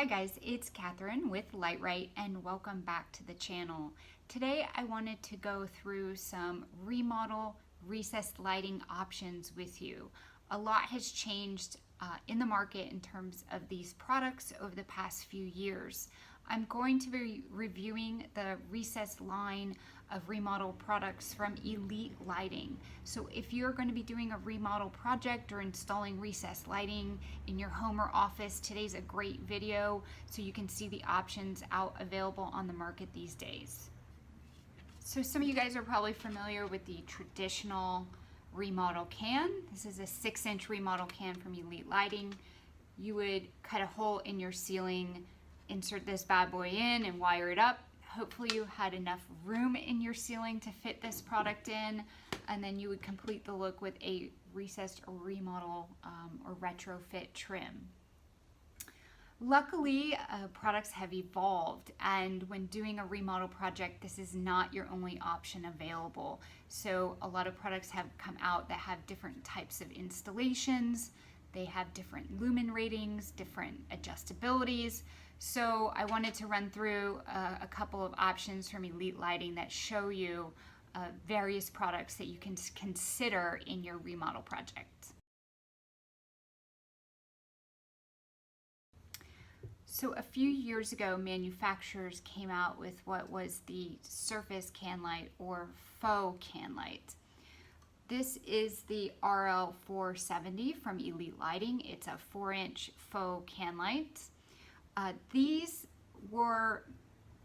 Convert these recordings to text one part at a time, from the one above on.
Hi guys, it's Catherine with LITE RITE and welcome back to the channel. Today I wanted to go through some remodel recessed lighting options with you. A lot has changed in the market in terms of these products over the past few years. I'm going to be reviewing the recessed line of remodel products from Elite Lighting. So if you're going to be doing a remodel project or installing recessed lighting in your home or office, today's a great video so you can see the options out available on the market these days. So some of you guys are probably familiar with the traditional remodel can. This is a 6-inch remodel can from Elite Lighting. You would cut a hole in your ceiling, insert this bad boy in and wire it up. Hopefully you had enough room in your ceiling to fit this product in, and then you would complete the look with a recessed or remodel or retrofit trim. Luckily, products have evolved, and when doing a remodel project, this is not your only option available. So a lot of products have come out that have different types of installations. They have different lumen ratings, different adjustabilities. So I wanted to run through a couple of options from Elite Lighting that show you various products that you can consider in your remodel project. So a few years ago, manufacturers came out with what was the surface can light or faux can light. This is the RL470 from Elite Lighting. It's a 4-inch faux can light. These were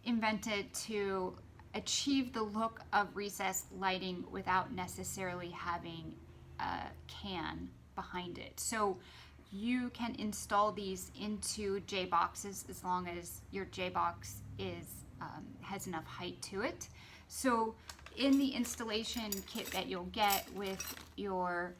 invented to achieve the look of recessed lighting without necessarily having a can behind it. So you can install these into J-boxes as long as your J-box has enough height to it. So in the installation kit that you'll get with your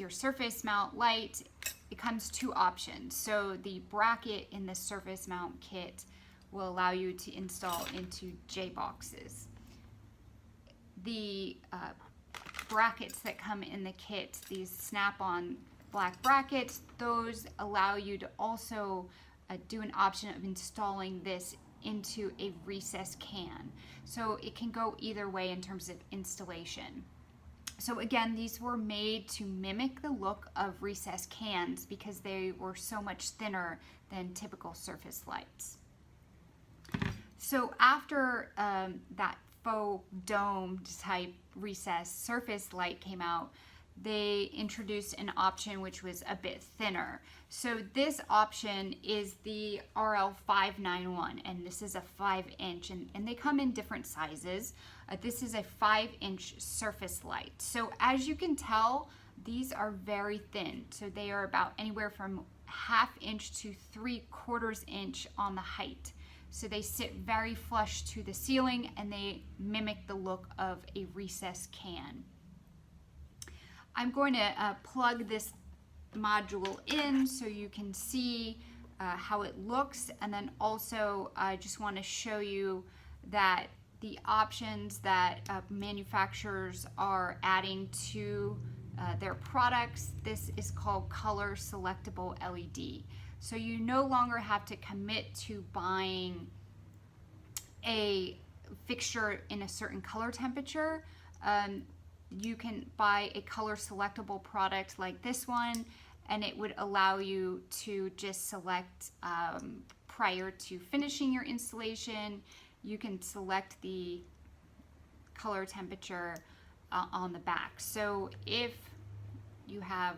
surface mount light, it comes 2 options. So the bracket in the surface mount kit will allow you to install into J-boxes. The brackets that come in the kit, these snap-on black brackets, those allow you to also do an option of installing this into a recessed can. So it can go either way in terms of installation. So again, these were made to mimic the look of recessed cans because they were so much thinner than typical surface lights. So after that faux dome type recessed surface light came out, they introduced an option which was a bit thinner. So this option is the RL591, and this is a 5-inch, and they come in different sizes. This is a 5-inch surface light. So as you can tell, these are very thin. So they are about anywhere from 1/2 inch to 3/4 inch on the height. So they sit very flush to the ceiling and they mimic the look of a recessed can. I'm going to plug this module in so you can see how it looks, and then also I just want to show you that the options that manufacturers are adding to their products, this is called color selectable LED. So you no longer have to commit to buying a fixture in a certain color temperature. You can buy a color selectable product like this one, and it would allow you to just select prior to finishing your installation. You can select the color temperature on the back. So if you have,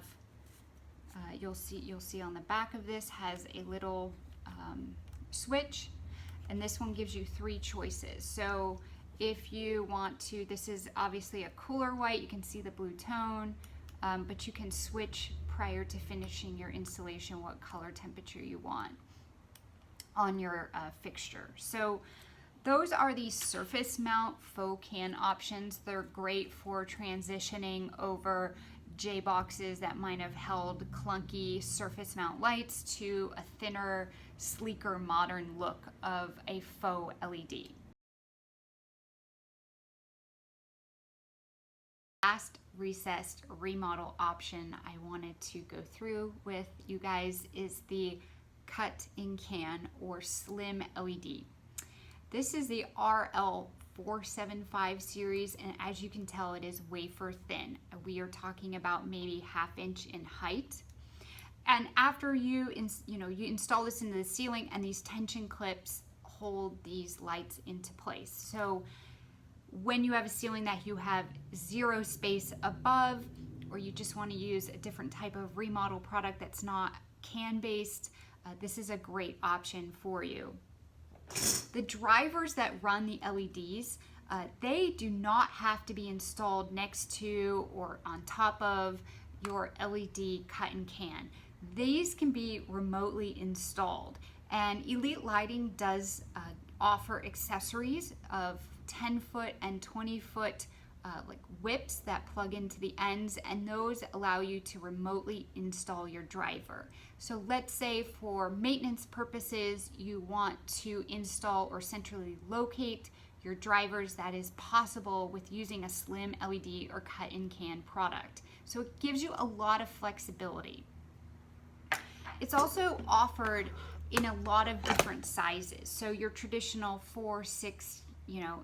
you'll see on the back of this has a little switch, and this one gives you 3 choices. So if you want to, this is obviously a cooler white, you can see the blue tone, but you can switch prior to finishing your installation what color temperature you want on your fixture. So those are the surface mount faux can options. They're great for transitioning over J-boxes that might have held clunky surface mount lights to a thinner, sleeker, modern look of a faux LED. Last recessed remodel option I wanted to go through with you guys is the cut in can or slim LED. This is the RL475 series, and as you can tell, it is wafer thin. We are talking about maybe 1/2 inch in height. And after you install this into the ceiling, and these tension clips hold these lights into place. So when you have a ceiling that you have 0 space above, or you just want to use a different type of remodel product that's not can based, this is a great option for you. The drivers that run the LEDs, they do not have to be installed next to or on top of your LED cut and can. These can be remotely installed, and Elite Lighting does offer accessories of 10-foot and 20-foot like whips that plug into the ends, and those allow you to remotely install your driver. So let's say for maintenance purposes you want to install or centrally locate your drivers. That is possible with using a slim LED or cut in can product. So it gives you a lot of flexibility. It's also offered in a lot of different sizes. So your traditional 4-6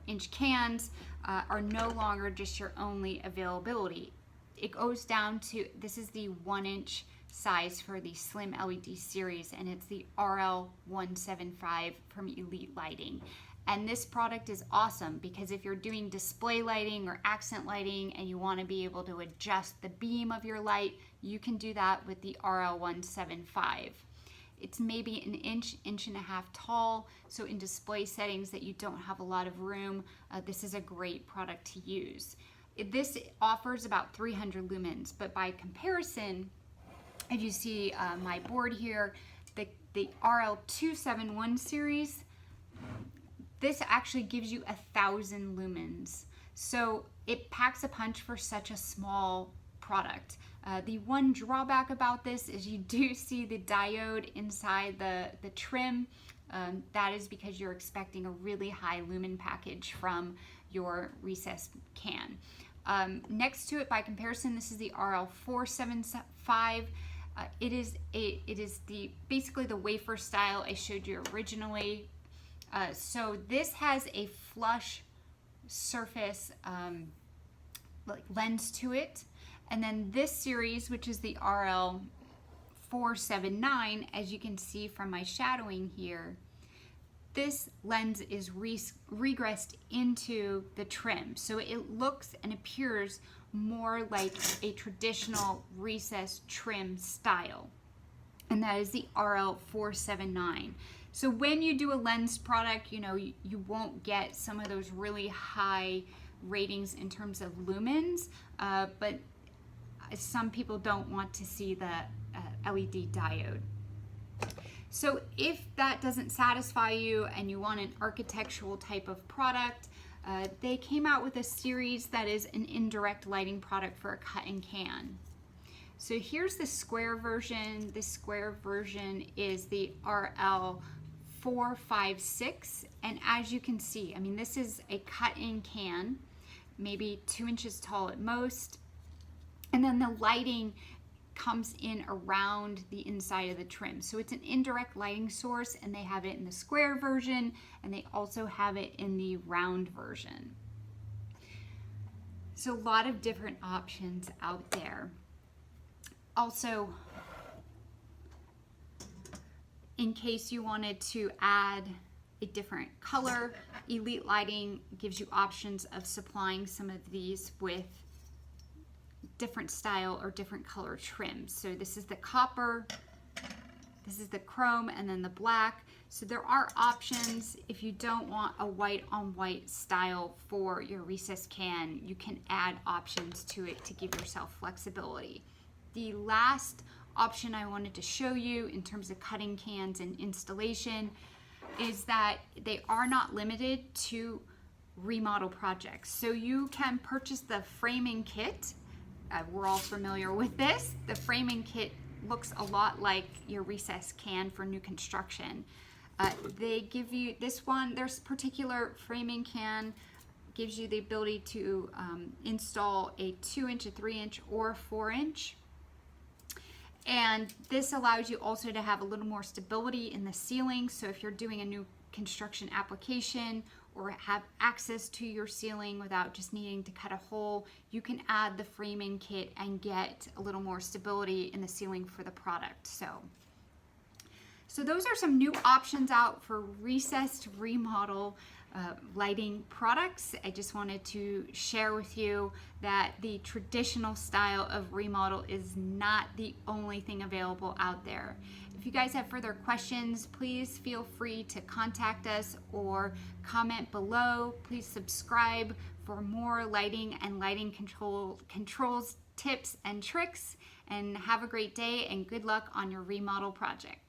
inch cans are no longer just your only availability. It goes down to, this is the 1-inch size for the slim LED series, and it's the RL175 from Elite Lighting. And this product is awesome because if you're doing display lighting or accent lighting and you want to be able to adjust the beam of your light, you can do that with the RL175. It's maybe an inch and a half tall, so in display settings that you don't have a lot of room, this is a great product to use. This offers about 300 lumens, but by comparison, if you see my board here, the RL271 series, this actually gives you 1,000 lumens. So it packs a punch for such a small product. The one drawback about this is you do see the diode inside the trim. That is because you're expecting a really high lumen package from your recessed can. Next to it, by comparison, this is the RL475. It is basically the wafer style I showed you originally. So this has a flush surface lens to it. And then this series, which is the RL479, as you can see from my shadowing here, this lens is regressed into the trim. So it looks and appears more like a traditional recessed trim style. And that is the RL479. So when you do a lens product, you won't get some of those really high ratings in terms of lumens, but some people don't want to see the LED diode. So if that doesn't satisfy you and you want an architectural type of product, they came out with a series that is an indirect lighting product for a cut and can. So here's the square version. The square version is the RL456, and as you can see, I mean, this is a cut-in can, maybe 2 inches tall at most, and then the lighting comes in around the inside of the trim. So it's an indirect lighting source, and they have it in the square version, and they also have it in the round version. So a lot of different options out there. Also, in case you wanted to add a different color, Elite Lighting gives you options of supplying some of these with different style or different color trims. So this is the copper, this is the chrome, and then the black. So there are options. If you don't want a white on white style for your recessed can, you can add options to it to give yourself flexibility. The last option I wanted to show you in terms of cutting cans and installation is that they are not limited to remodel projects. So you can purchase the framing kit. We're all familiar with this. The framing kit looks a lot like your recessed can for new construction. They give you this one, this particular framing can gives you the ability to install a 2-inch, a 3-inch, or 4-inch. And this allows you also to have a little more stability in the ceiling. So if you're doing a new construction application or have access to your ceiling without just needing to cut a hole, you can add the framing kit and get a little more stability in the ceiling for the product. So those are some new options out for recessed remodel lighting products. I just wanted to share with you that the traditional style of remodel is not the only thing available out there. If you guys have further questions, please feel free to contact us or comment below. Please subscribe for more lighting and lighting controls tips and tricks, and have a great day and good luck on your remodel project.